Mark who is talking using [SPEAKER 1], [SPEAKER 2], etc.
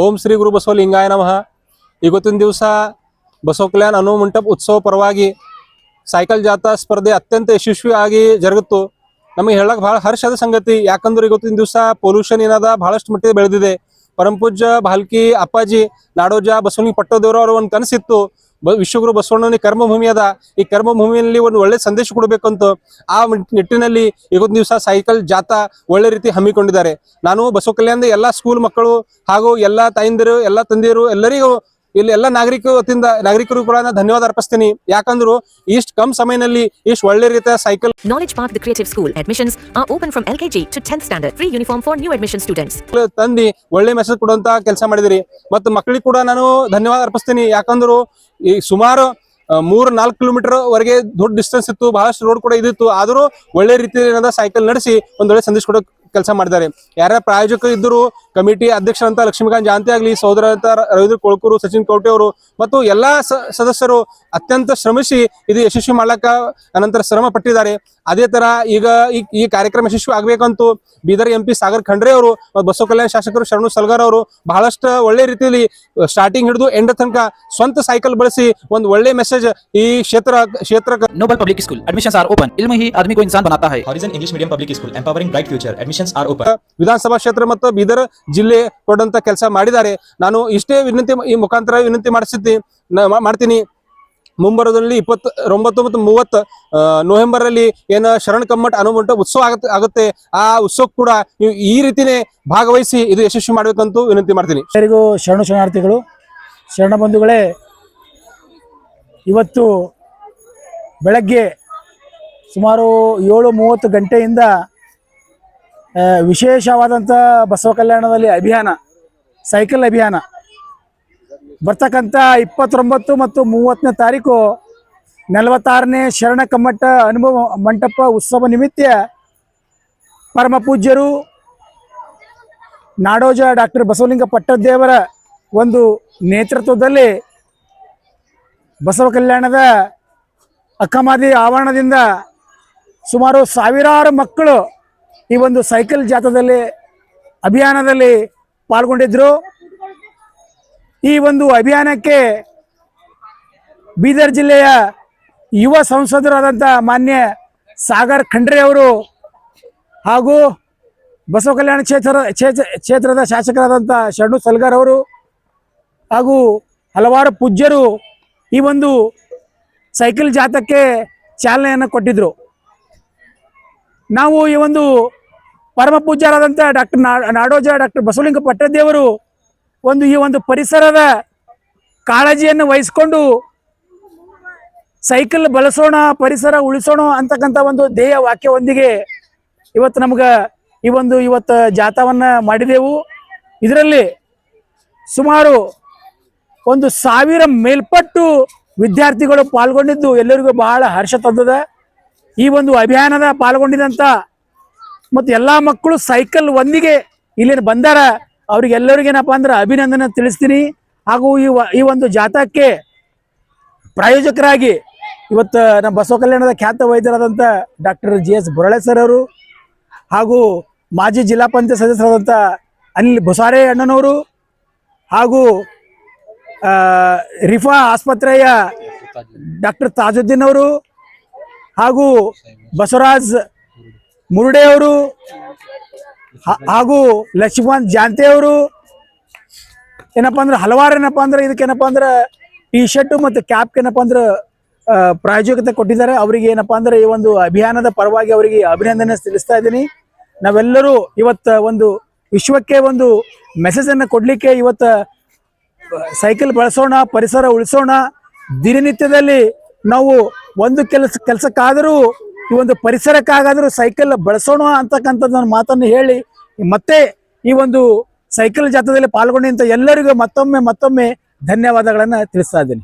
[SPEAKER 1] ಓಂ ಶ್ರೀ ಗುರು ಬಸವಲಿಂಗಾಯ ನಮಃ. ಇವತ್ತಿನ ದಿವಸ ಬಸವ ಕಲ್ಯಾಣ ಅನು ಮಂಟಪ ಉತ್ಸವ ಪರವಾಗಿ ಸೈಕಲ್ ಜಾಥಾ ಸ್ಪರ್ಧೆ ಅತ್ಯಂತ ಯಶಸ್ವಿಯಾಗಿ ಜರುಗಿತು. ನಮಗೆ ಹೇಳಕ್ ಬಹಳ ಹರ್ಷದ ಸಂಗತಿ. ಯಾಕಂದ್ರೆ ಇವತ್ತಿನ ದಿವಸ ಪೊಲ್ಯೂಷನ್ ಏನದ ಬಹಳಷ್ಟು ಮಟ್ಟಿಗೆ ಬೆಳೆದಿದೆ. ಪರಮಪೂಜ್ಯ ಭಾಲ್ಕಿ ಅಪ್ಪಾಜಿ ನಾಡೋಜ ಬಸವಲಿಂಗ ಪಟ್ಟದೇವರು ಅವರ ಒಂದು ಕನಸಿತ್ತು, ವಿಶ್ವಗುರು ಬಸವಣ್ಣನ ಕರ್ಮಭೂಮಿ ಅದ, ಈ ಕರ್ಮಭೂಮಿಯಲ್ಲಿ ಒಂದು ಒಳ್ಳೆ ಸಂದೇಶ ಕೊಡಬೇಕಂತ ಆ ನಿಟ್ಟಿನಲ್ಲಿ ಇವತ್ತು ದಿವಸ ಸೈಕಲ್ ಜಾಥಾ ಒಳ್ಳೆ ರೀತಿ ಹಮ್ಮಿಕೊಂಡಿದ್ದಾರೆ. ನಾನು ಬಸವ ಕಲ್ಯಾಣದ ಎಲ್ಲಾ ಸ್ಕೂಲ್ ಮಕ್ಕಳು ಹಾಗೂ ಎಲ್ಲಾ ತಾಯಿಂದಿರು, ಎಲ್ಲಾ ತಂದೆಯರು, ಎಲ್ಲರಿಗೂ ಇಲ್ಲಿ ಎಲ್ಲ ನಾಗರಿಕರು ಕೂಡ ಧನ್ಯವಾದ ಅರ್ಪಿಸ್ತೀನಿ. ಯಾಕಂದ್ರು ಇಷ್ಟು ಕಮ್ ಸಮಯದಲ್ಲಿ ಇಷ್ಟು ಒಳ್ಳೆ ರೀತಿಯ cycle
[SPEAKER 2] Knowledge Park the Creative School admissions are open from LKG to 10th standard. Free uniform for new admission students.
[SPEAKER 1] ತಂದಿ ಒಳ್ಳೆ ಮೆಸೇಜ್ ಕೊಡುವಂತ ಕೆಲಸ ಮಾಡಿದಿರಿ. ಮತ್ತು ಮಕ್ಕಳಿಗೆ ಕೂಡ ನಾನು ಧನ್ಯವಾದ ಅರ್ಪಿಸ್ತೀನಿ. ಯಾಕಂದ್ರು ಈ ಸುಮಾರು 3-4 ಕಿಲೋಮೀಟರ್ ವರೆಗೆ ದೊಡ್ಡ ಡಿಸ್ಟೆನ್ಸ್ ಇತ್ತು, ಬಹಳಷ್ಟು ರೋಡ್ ಕೂಡ ಇದಿತ್ತು. ಆದರೂ ಒಳ್ಳೆ ರೀತಿಯಲ್ಲಿ ಸೈಕಲ್ ನಡೆಸಿ ಒಂದೊಳ್ಳೆ ಸಂದೇಶ ಕೊಡೋ ಕೆಲಸ ಮಾಡಿದ್ದಾರೆ. ಯಾರ್ಯಾರ ಪ್ರಾಯೋಜಕರು ಇದ್ದರು, ಕಮಿಟಿ ಅಧ್ಯಕ್ಷರಂತ ಲಕ್ಷ್ಮೀಕಾಂತ್ ಜಾಂತಿ ಆಗಲಿ, ಸಹೋದರ ರವೀಂದ್ರ ಕೊಳ್ಕೂರು, ಸಚಿನ್ ಕೌಟೆ ಅವರು ಮತ್ತು ಎಲ್ಲಾ ಸದಸ್ಯರು ಅತ್ಯಂತ ಶ್ರಮಿಸಿ ಇದು ಯಶಸ್ವಿ ಮಾಡ್ಲಕ್ಕ ಅನಂತರ ಶ್ರಮ ಪಟ್ಟಿದ್ದಾರೆ. ಅದೇ ತರ ಈಗ ಈ ಕಾರ್ಯಕ್ರಮ ಯಶಸ್ವಿ ಆಗ್ಬೇಕಂತೂ ಬೀದರ್ MP ಸಾಗರ್ ಖಂಡ್ರೆ ಅವರು ಮತ್ತು ಬಸವ ಕಲ್ಯಾಣ ಶಾಸಕರು ಶರಣು ಸಲ್ಗಾರ್ ಅವರು ಬಹಳಷ್ಟು ಒಳ್ಳೆ ರೀತಿಯಲ್ಲಿ ಸ್ಟಾರ್ಟಿಂಗ್ ಹಿಡಿದು ಎಂಡ್ ತನಕ ಸ್ವಂತ ಸೈಕಲ್ ಬಳಸಿ ಒಂದು ಒಳ್ಳೆ ಮೆಸೇಜ್ ಈ ಕ್ಷೇತ್ರ
[SPEAKER 3] noble public school admissions are open. इल्म ही आदमी को इंसान बनाता है.
[SPEAKER 4] Horizon English Medium Public School empowering bright future. Admissions are open.
[SPEAKER 1] ವಿಧಾನಸಭಾ ಕ್ಷೇತ್ರ ಮತ್ತು ಬೀದರ್ ಜಿಲ್ಲೆ ಕೊಡುವಂತ ಕೆಲಸ ಮಾಡಿದ್ದಾರೆ. ನಾನು ಇಷ್ಟೇ ಈ ಮುಖಾಂತರ ವಿನಂತಿ ಮಾಡ್ತೀನಿ. ಮುಂಬರೋದಲ್ಲಿ 29 ಮತ್ತು 30 ನವೆಂಬರ್ ಅಲ್ಲಿ ಏನು ಶರಣ ಕಮ್ಮಟ್ ಅನುಮಂಟ ಉತ್ಸವ ಆಗುತ್ತೆ. ಆ ಉತ್ಸವ ಕೂಡ ನೀವು ಈ ರೀತಿನೇ ಭಾಗವಹಿಸಿ ಇದು ಯಶಸ್ವಿ ಮಾಡಬೇಕಂತೂ ವಿನಂತಿ ಮಾಡ್ತೀನಿ.
[SPEAKER 5] ಎಲ್ಲರಿಗೂ ಶರಣಾರ್ಥಿಗಳು, ಶರಣ ಬಂಧುಗಳೇ, ಇವತ್ತು ಬೆಳಗ್ಗೆ ಸುಮಾರು 7:30 ಗಂಟೆಯಿಂದ ವಿಶೇಷವಾದಂಥ ಬಸವ ಕಲ್ಯಾಣದಲ್ಲಿ ಅಭಿಯಾನ, ಸೈಕಲ್ ಅಭಿಯಾನ ಬರ್ತಕ್ಕಂಥ 29 ಮತ್ತು 30ನೇ ತಾರೀಕು 46ನೇ ಶರಣ ಕಮ್ಮಟ ಅನುಭವ ಮಂಟಪ ಉತ್ಸವ ನಿಮಿತ್ತ ಪರಮ ಪೂಜ್ಯರು ನಾಡೋಜ ಡಾಕ್ಟರ್ ಬಸವಲಿಂಗ ಪಟ್ಟದೇವರ ಒಂದು ನೇತೃತ್ವದಲ್ಲಿ ಬಸವ ಕಲ್ಯಾಣದ ಅಕ್ಕಮಾದಿ ಆವರಣದಿಂದ ಸುಮಾರು ಸಾವಿರಾರು ಮಕ್ಕಳು ಈ ಒಂದು ಸೈಕಲ್ ಜಾಥಾದಲ್ಲಿ ಅಭಿಯಾನದಲ್ಲಿ ಪಾಲ್ಗೊಂಡಿದ್ದರು. ಈ ಒಂದು ಅಭಿಯಾನಕ್ಕೆ ಬೀದರ್ ಜಿಲ್ಲೆಯ ಯುವ ಸಂಸದರಾದಂಥ ಮಾನ್ಯ ಸಾಗರ್ ಖಂಡ್ರೆ ಅವರು ಹಾಗೂ ಬಸವ ಕಲ್ಯಾಣ ಕ್ಷೇತ್ರದ ಶಾಸಕರಾದಂಥ ಶರಣು ಸಲ್ಗಾರ್ ಅವರು ಹಾಗೂ ಹಲವಾರು ಪೂಜ್ಯರು ಈ ಒಂದು ಸೈಕಲ್ ಜಾಥಾಕ್ಕೆ ಚಾಲನೆಯನ್ನು ಕೊಟ್ಟಿದ್ದರು. ನಾವು ಈ ಒಂದು ಪರಮ ಪೂಜ್ಯರಾದಂಥ ನಾಡೋಜ ಡಾಕ್ಟರ್ ಬಸವಲಿಂಗ ಪಟ್ಟದೇವರು ಈ ಒಂದು ಪರಿಸರದ ಕಾಳಜಿಯನ್ನು ವಹಿಸಿಕೊಂಡು ಸೈಕಲ್ ಬಳಸೋಣ, ಪರಿಸರ ಉಳಿಸೋಣ ಅಂತಕ್ಕಂಥ ಒಂದು ಧ್ಯೇಯ ವಾಕ್ಯವೊಂದಿಗೆ ಇವತ್ತು ನಮ್ಗೆ ಇವತ್ತು ಜಾಥಾವನ್ನು ಮಾಡಿದೆವು. ಇದರಲ್ಲಿ ಸುಮಾರು 1,000 ಮೇಲ್ಪಟ್ಟು ವಿದ್ಯಾರ್ಥಿಗಳು ಪಾಲ್ಗೊಂಡಿದ್ದು ಎಲ್ಲರಿಗೂ ಬಹಳ ಹರ್ಷ ತಂದದ. ಈ ಒಂದು ಅಭಿಯಾನದ ಪಾಲ್ಗೊಂಡಿದಂಥ ಮತ್ತು ಎಲ್ಲ ಮಕ್ಕಳು ಸೈಕಲ್ ಒಂದಿಗೆ ಇಲ್ಲಿನ ಬಂದಾರ, ಅವ್ರಿಗೆಲ್ಲರಿಗೇನಪ್ಪ ಅಂದ್ರೆ ಅಭಿನಂದನೆ ತಿಳಿಸ್ತೀನಿ. ಹಾಗೂ ಈ ಒಂದು ಜಾಥಾಕ್ಕೆ ಪ್ರಾಯೋಜಕರಾಗಿ ಇವತ್ತು ನಮ್ಮ ಬಸವ ಕಲ್ಯಾಣದ ಖ್ಯಾತ ವೈದ್ಯರಾದಂಥ ಡಾಕ್ಟರ್ GS ಬೊರಳೆ ಸರ್ ಅವರು ಹಾಗೂ ಮಾಜಿ ಜಿಲ್ಲಾ ಪಂಚಾಯತ್ ಸದಸ್ಯರಾದಂಥ ಅನಿಲ್ ಬೊಸಾರೆ ಅಣ್ಣನವರು ಹಾಗೂ ರಿಫಾ ಆಸ್ಪತ್ರೆಯ ಡಾಕ್ಟರ್ ತಾಜುದ್ದೀನ್ ಅವರು ಹಾಗೂ ಬಸವರಾಜ್ ಮುರುಡೆ ಅವರು ಹಾಗೂ ಲಕ್ಷ್ಮಣ್ ಜಾಂತೆ ಅವರು ಏನಪ್ಪ ಅಂದ್ರೆ ಹಲವಾರು ಇದಕ್ಕೇನಪ್ಪ ಅಂದ್ರೆ ಟಿ ಶರ್ಟ್ ಮತ್ತು ಕ್ಯಾಪ್ ಏನಪ್ಪ ಅಂದ್ರೆ ಪ್ರಾಯೋಜಕತೆ ಕೊಟ್ಟಿದ್ದಾರೆ. ಅವರಿಗೆ ಏನಪ್ಪ ಅಂದ್ರೆ ಈ ಒಂದು ಅಭಿಯಾನದ ಪರವಾಗಿ ಅವರಿಗೆ ಅಭಿನಂದನೆ ತಿಳಿಸ್ತಾ ಇದ್ದೀನಿ. ನಾವೆಲ್ಲರೂ ಇವತ್ತು ಒಂದು ವಿಶ್ವಕ್ಕೆ ಒಂದು ಮೆಸೇಜನ್ನು ಕೊಡಲಿಕ್ಕೆ ಇವತ್ತು ಸೈಕಲ್ ಬಳಸೋಣ, ಪರಿಸರ ಉಳಿಸೋಣ. ದಿನನಿತ್ಯದಲ್ಲಿ ನಾವು ಒಂದು ಕೆಲಸಕ್ಕಾದರೂ ಈ ಒಂದು ಪರಿಸರಕ್ಕಾಗಾದರೂ ಸೈಕಲ್ ಬಳಸೋಣ ಅಂತಕ್ಕಂಥದ್ದು ಮಾತನ್ನು ಹೇಳಿ ಮತ್ತೆ ಈ ಒಂದು ಸೈಕಲ್ ಜಾಥಾದಲ್ಲಿ ಪಾಲ್ಗೊಂಡಂಥ ಎಲ್ಲರಿಗೂ ಮತ್ತೊಮ್ಮೆ ಧನ್ಯವಾದಗಳನ್ನು ತಿಳಿಸ್ತಾ ಇದ್ದೀನಿ.